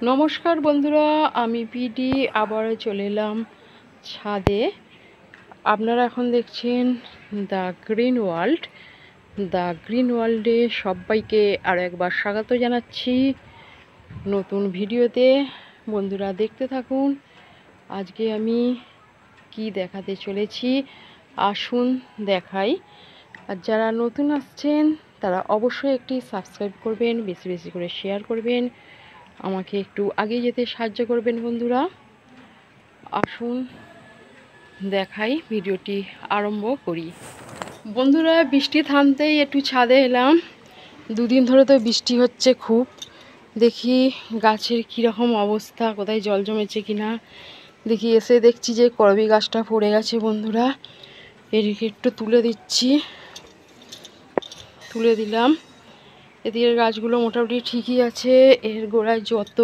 নমস্কার বন্ধুরা, আমি পিডি আবারও চলে এলাম ছাদে। আপনারা এখন দেখছেন the green world. The green ওয়ার্ল্ডে সবাইকে আরও একবার স্বাগত জানাচ্ছি নতুন ভিডিওতে। বন্ধুরা দেখতে থাকুন। আজকে আমি কি দেখাতে চলেছি আসুন দেখাই। আর যারা নতুন আসছেন তারা অবশ্যই একটি সাবস্ক্রাইব করবেন, বেশি বেশি করে শেয়ার করবেন, আমাকে একটু এগিয়ে যেতে সাহায্য করবেন বন্ধুরা। আসুন দেখাই, ভিডিওটি আরম্ভ করি। বন্ধুরা বৃষ্টি থামতেই একটু ছাদে এলাম। দুদিন ধরে তো বৃষ্টি হচ্ছে খুব। দেখি গাছের কীরকম অবস্থা, কোথায় জল জমেছে কিনা দেখি। এসে দেখছি যে করবি গাছটা পড়ে গেছে বন্ধুরা। এদিকে একটু তুলে দিচ্ছি, তুলে দিলাম। এদিকের গাছগুলো মোটামুটি ঠিকই আছে। এর গোড়ায় যত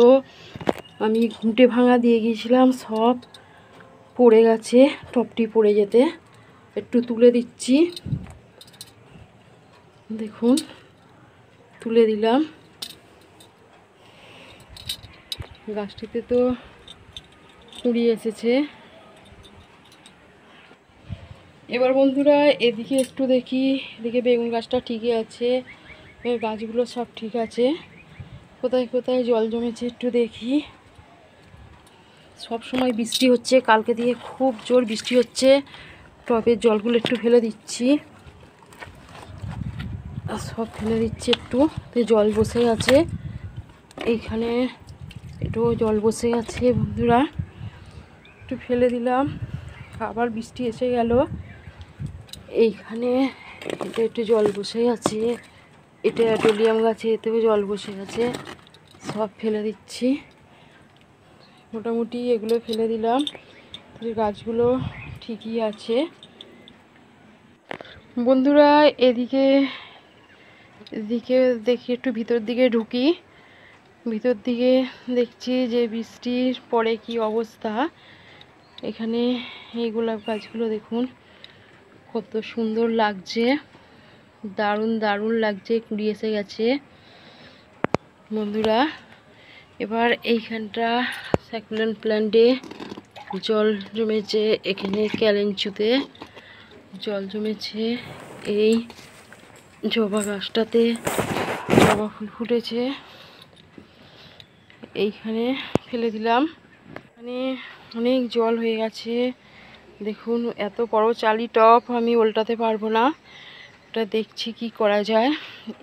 আমি ঘুঁটে ভাঙা দিয়ে গিয়েছিলাম সব পড়ে গেছে, টপটি পড়ে যেতে। একটু তুলে দিচ্ছি, দেখুন তুলে দিলাম। গাছটিতে তো কুঁড়ি এসেছে। এবার বন্ধুরা এদিকে একটু দেখি। এদিকে বেগুন গাছটা ঠিকই আছে, গাছগুলো সব ঠিক আছে। কোথায় কোথায় জল জমেছে একটু দেখি। সব সময় বৃষ্টি হচ্ছে, কালকে দিয়ে খুব জোর বৃষ্টি হচ্ছে। টবের জলগুলো একটু ফেলে দিচ্ছি, সব ফেলে দিচ্ছি একটু। জল বসে আছে এইখানে, একটু জল বসে আছে বন্ধুরা, একটু ফেলে দিলাম। আবার বৃষ্টি এসে গেল। এইখানে এটা একটু জল বসে আছে, এটা অ্যাডোলিয়াম গাছে এতেও জল বসে আছে, সব ফেলে দিচ্ছি। মোটামুটি এগুলো ফেলে দিলাম। গাছগুলো ঠিকই আছে বন্ধুরা। এদিকে দেখি, একটু ভিতর দিকে ঢুকি। ভিতর দিকে দেখছি যে বৃষ্টির পরে কি অবস্থা। এখানে এই গোলাপ গাছগুলো দেখুন কত সুন্দর লাগছে, দারুণ দারুণ লাগছে, কুড়ি এসে গেছে বন্ধুরা। এবার এইখানটা সাকুলেন্ট প্ল্যান্টে জল জমেছে, এখানে ক্যালেঞ্চুতে জল জমেছে। এই জবা গাছটাতে জবা ফুল ফুটেছে, এইখানে ফেলে দিলাম। মানে অনেক জল হয়ে গেছে দেখুন। এত বড় চালি টব আমি উল্টাতে পারবো না, ওটা দেখছি কি করা যায়।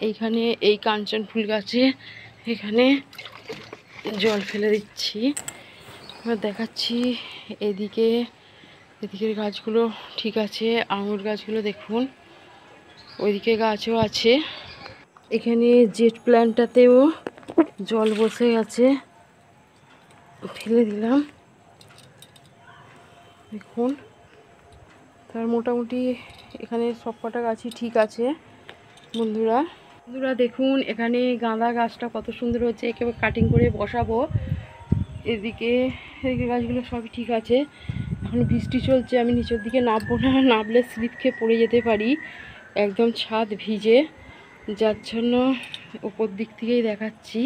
এইখানে এই কাঞ্চন ফুল গাছে এখানে জল ফেলে দিচ্ছি। এবার দেখাচ্ছি এদিকের গাছগুলো ঠিক আছে। আঙুর গাছগুলো দেখুন, ওইদিকে গাছও আছে। এখানে জেট প্ল্যান্টটাতেও জল বসে গেছে, ফেলে দিলাম দেখুন। তার মোটামুটি এখানে সব কটা গাছই ঠিক আছে বন্ধুরা। দেখুন এখানে গাঁদা গাছটা কত সুন্দর হচ্ছে, একেবারে কাটিং করে বসাবো। এদিকে গাছগুলো সবই ঠিক আছে। এখন বৃষ্টি চলছে, আমি নিচের দিকে নামবো না, নামলে স্লিপ খেয়ে পড়ে যেতে পারি। একদম ছাদ ভিজে, যার জন্য ওপর দিক থেকেই দেখাচ্ছি।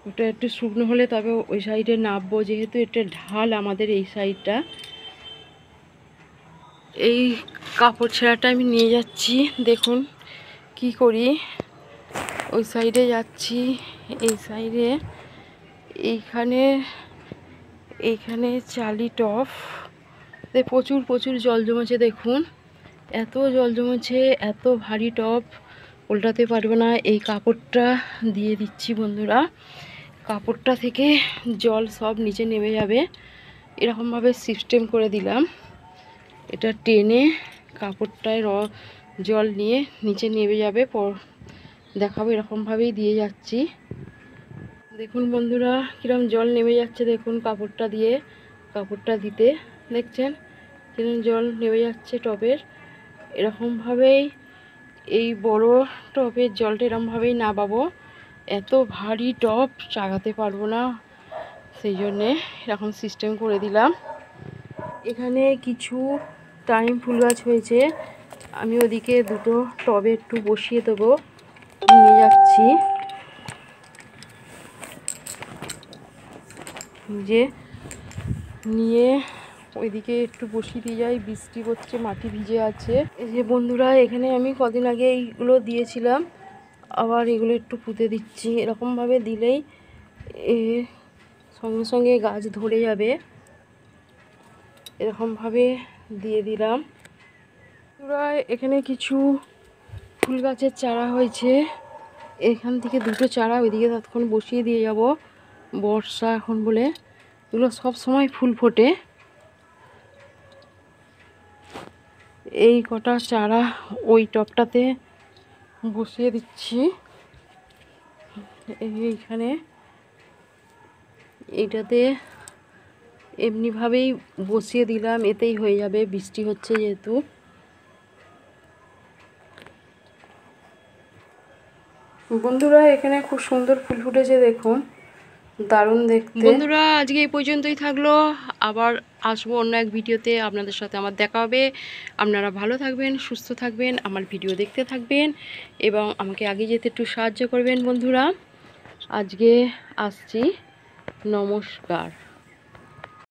ওটা একটু শুকনো হলে তবে ওই সাইডে নামবো, যেহেতু এটা ঢাল আমাদের এই সাইডটা। এই কাপড় ছেঁড়াটা আমি নিয়ে যাচ্ছি, দেখুন কি করি। ওই সাইডে যাচ্ছি, এই সাইডে এইখানে চালি টব প্রচুর প্রচুর জল জমেছে দেখুন। এত জল জমেছে, এত ভারী টব উল্টাতে পারবে না। এই কাপড়টা দিয়ে দিচ্ছি বন্ধুরা, কাপড়টা থেকে জল সব নিচে নেমে যাবে। এরকমভাবে সিস্টেম করে দিলাম, এটা টেনে কাপড়টায় জল নিয়ে নিচে নেমে যাবে। দেখাবো, এরকমভাবেই দিয়ে যাচ্ছি। দেখুন বন্ধুরা কিরম জল নেমে যাচ্ছে, দেখুন কাপড়টা দিতে দেখছেন কিরম জল নেমে যাচ্ছে টবের। এরকমভাবেই এই বড় টবের জলটা এরকমভাবেই নামাবো। এত ভারী টব চাগাতে পারবো না, সেই জন্যে এরকম সিস্টেম করে দিলাম। এখানে কিছু টাইম ফুল গাছ হয়েছে, আমি ওদিকে দুটো টবে একটু বসিয়ে দেবো, নিয়ে যাচ্ছি। যে নিয়ে ওইদিকে একটু বসিয়ে দিয়ে যাই, বৃষ্টি হচ্ছে, মাটি ভিজে আছে। এই যে বন্ধুরা, এখানে আমি কদিন আগে এইগুলো দিয়েছিলাম, আবার এগুলো একটু পুঁতে দিচ্ছি। এরকমভাবে দিলেই সঙ্গে সঙ্গে গাছ ধরে যাবে। এরকমভাবে দিয়ে দিলাম। পুরা এখানে কিছু ফুল গাছের চারা হয়েছে, এখান থেকে দুটো চারা ওইদিকে ততক্ষণ বসিয়ে দিয়ে যাব। বর্ষা এখন বলে এগুলো সব সময় ফুল ফোটে। এই কটা চারা ওই টবটাতে বসিয়ে দিচ্ছি। এইখানে এইটাতে এমনিভাবেই বসিয়ে দিলাম, এতেই হয়ে যাবে, বৃষ্টি হচ্ছে যেহেতু। বন্ধুরা এখানে খুব সুন্দর ফুল ফুটেছে, দেখুন, দারুণ দেখতে। বন্ধুরা আজকে এই পর্যন্তই থাকলো, আবার আসবো অন্য এক ভিডিওতে, আপনাদের সাথে আমার দেখা হবে। আপনারা ভালো থাকবেন, সুস্থ থাকবেন, আমার ভিডিও দেখতে থাকবেন এবং আমাকে আগে যেতে একটু সাহায্য করবেন বন্ধুরা। আজকে আসছি, নমস্কার।